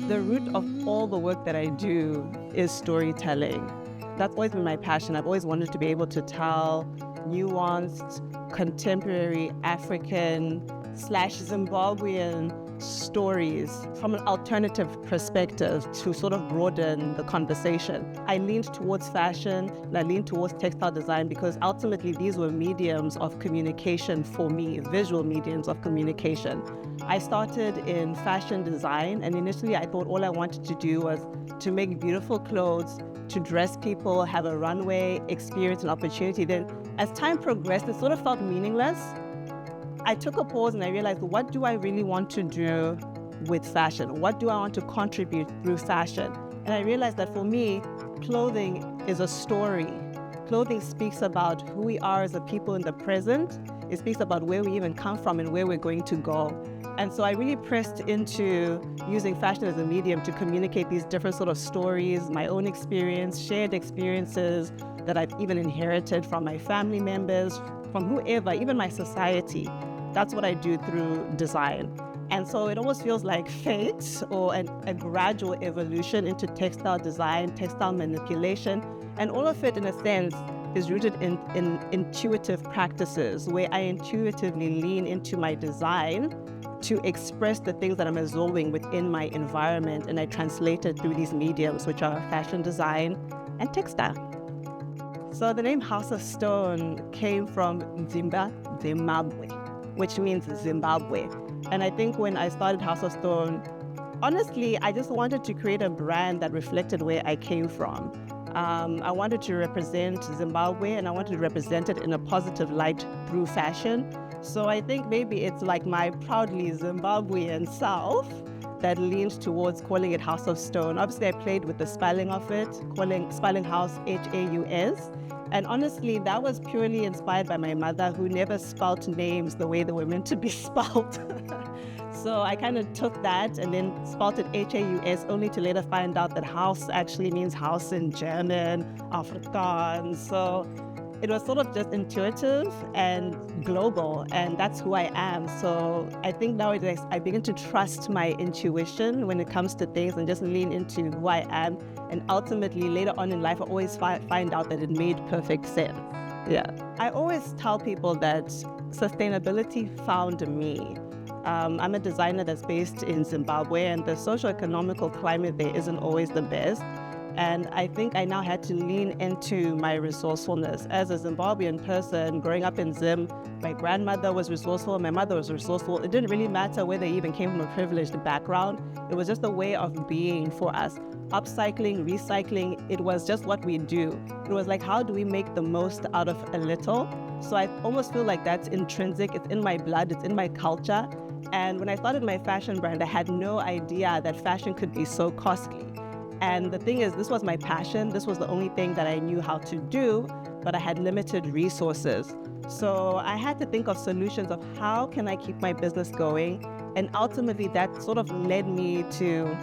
The root of all the work that I do is storytelling. That's always been my passion. I've always wanted to be able to tell nuanced, contemporary African/Zimbabwean stories from an alternative perspective to sort of broaden the conversation. I leaned towards fashion and I leaned towards textile design because ultimately these were mediums of communication for me, visual mediums of communication. I started in fashion design, and initially I thought all I wanted to do was to make beautiful clothes, to dress people, have a runway experience and opportunity. Then as time progressed, it sort of felt meaningless. I took a pause and I realized, what do I really want to do with fashion? What do I want to contribute through fashion? And I realized that for me, clothing is a story. Clothing speaks about who we are as a people in the present. It speaks about where we even come from and where we're going to go. And so I really pressed into using fashion as a medium to communicate these different sort of stories, my own experience, shared experiences that I've even inherited from my family members, from whoever, even my society. That's what I do through design. And so it almost feels like fate or a gradual evolution into textile design, textile manipulation, and all of it in a sense is rooted in intuitive practices where I intuitively lean into my design to express the things that I'm absorbing within my environment, and I translate it through these mediums, which are fashion design and textile. So the name House of Stone came from Zimbabwe, which means Zimbabwe. And I think when I started House of Stone, honestly, I just wanted to create a brand that reflected where I came from. I wanted to represent Zimbabwe, and I wanted to represent it in a positive light through fashion. So I think maybe it's like my proudly Zimbabwean self that leans towards calling it House of Stone. Obviously, I played with the spelling of it, spelling house H-A-U-S. And honestly, that was purely inspired by my mother, who never spelt names the way they were meant to be spelt. So I kind of took that and then spelled it H-A-U-S, only to later find out that house actually means house in German, Afrikaans. So it was sort of just intuitive and global, and that's who I am. So I think nowadays I begin to trust my intuition when it comes to things and just lean into who I am. And ultimately, later on in life, I always find out that it made perfect sense. Yeah. I always tell people that sustainability found me. I'm a designer that's based in Zimbabwe, and the socio-economical climate there isn't always the best. And I think I now had to lean into my resourcefulness. As a Zimbabwean person growing up in Zim, my grandmother was resourceful, my mother was resourceful. It didn't really matter where they even came from a privileged background. It was just a way of being for us. Upcycling, recycling, it was just what we do. It was like, how do we make the most out of a little? So I almost feel like that's intrinsic. It's in my blood, it's in my culture. And when I started my fashion brand, I had no idea that fashion could be so costly. And the thing is, this was my passion. This was the only thing that I knew how to do, but I had limited resources. So I had to think of solutions of how can I keep my business going? And ultimately that sort of led me to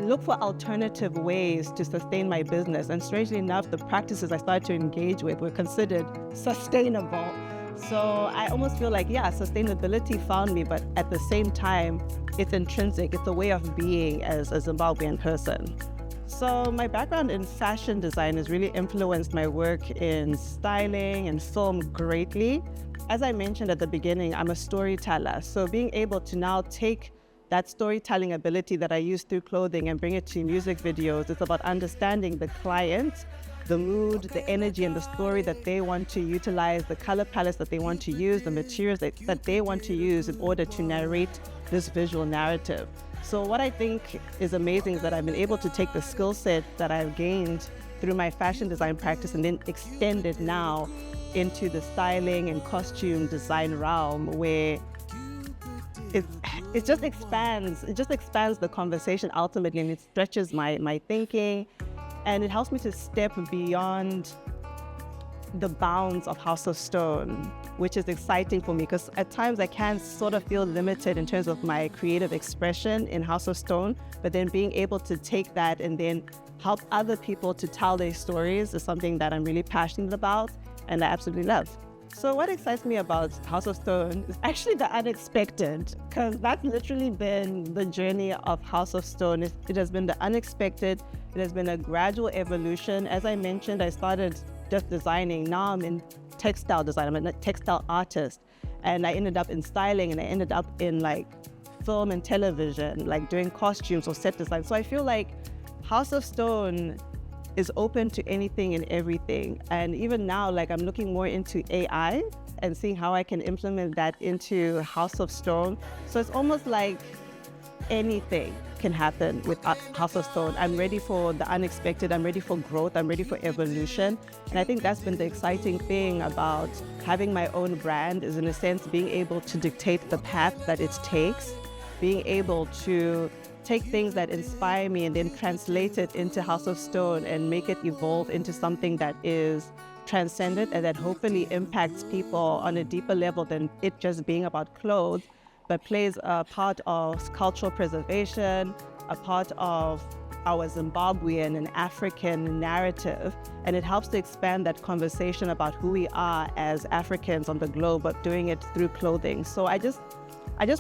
look for alternative ways to sustain my business. And strangely enough, the practices I started to engage with were considered sustainable. So I almost feel like, yeah, sustainability found me, but at the same time, it's intrinsic. It's a way of being as a Zimbabwean person. So my background in fashion design has really influenced my work in styling and film greatly. As I mentioned at the beginning, I'm a storyteller. So being able to now take that storytelling ability that I use through clothing and bring it to music videos, it's about understanding the client, the mood, the energy, and the story that they want to utilize, the color palettes that they want to use, the materials that they want to use in order to narrate this visual narrative. So what I think is amazing is that I've been able to take the skill set that I've gained through my fashion design practice and then extend it now into the styling and costume design realm, where it just expands the conversation ultimately, and it stretches my thinking, and it helps me to step beyond the bounds of House of Stone, which is exciting for me because at times I can sort of feel limited in terms of my creative expression in House of Stone, but then being able to take that and then help other people to tell their stories is something that I'm really passionate about and I absolutely love. So what excites me about House of Stone is actually the unexpected, because that's literally been the journey of House of Stone. It has been the unexpected. It has been a gradual evolution. As I mentioned, I started just designing. Now I'm in textile design. I'm a textile artist. And I ended up in styling, and I ended up in like film and television, like doing costumes or set design. So I feel like House of Stone is open to anything and everything. And even now, like I'm looking more into AI and seeing how I can implement that into House of Stone. So it's almost like anything can happen with House of Stone. I'm ready for the unexpected. I'm ready for growth. I'm ready for evolution. And I think that's been the exciting thing about having my own brand, is in a sense being able to dictate the path that it takes, being able to take things that inspire me and then translate it into House of Stone and make it evolve into something that is transcendent and that hopefully impacts people on a deeper level than it just being about clothes, but plays a part of cultural preservation, a part of our Zimbabwean and African narrative, and it helps to expand that conversation about who we are as Africans on the globe, but doing it through clothing. So I just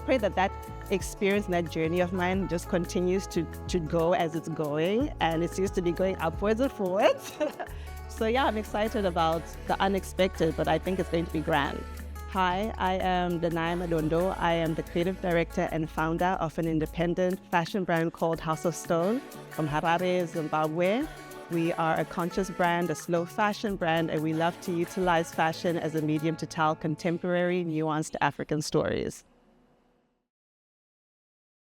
pray that that experience and that journey of mine just continues to go as it's going, and it seems to be going upwards and forwards. So yeah, I'm excited about the unexpected, but I think it's going to be grand. Hi, I am Danayi Madondo. I am the creative director and founder of an independent fashion brand called House of Stone from Harare, Zimbabwe. We are a conscious brand, a slow fashion brand, and we love to utilize fashion as a medium to tell contemporary, nuanced African stories.